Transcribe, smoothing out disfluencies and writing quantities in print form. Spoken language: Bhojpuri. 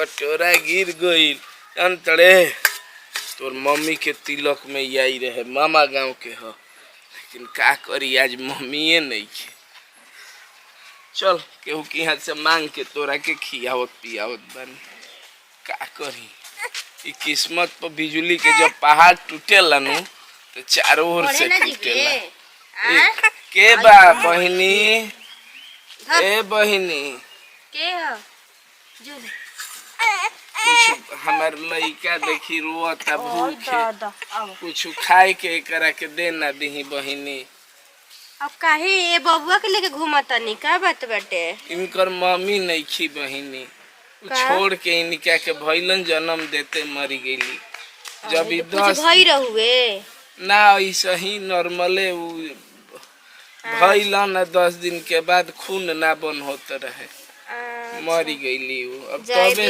कटोरा गिर गईल अंतरे। तोर मम्मी के तिलक में आई रहे, मामा गांव के हो, लेकिन का करी आज मम्मीए नहीं के। चल केहू के हाथ से मांग के तोरा के खियावत पियावत बनी। का करी ई किस्मत पर बिजली के जब पहाड़ टूटेला नु तो चारों ओर से टूटेला। के बा बहिनी? ए बहिनी के हो? जो कुछ हमार लइका देखी रोता भूखे, कुछ खाए के करा के देना दही बहिनी। अब काहे ए बबुआ के लेके घूमतानी? का बात बाटे? इनकर मम्मी नहीं खी बहिनी, छोड़ के इनका के भइलन जन्म देते मरी गईली। जब ई 10 भई रहुए ना ऐसा ही नॉर्मले भइलन 10 दिन के बाद खून ना बन होते रहे, मरी गईली। अब तबे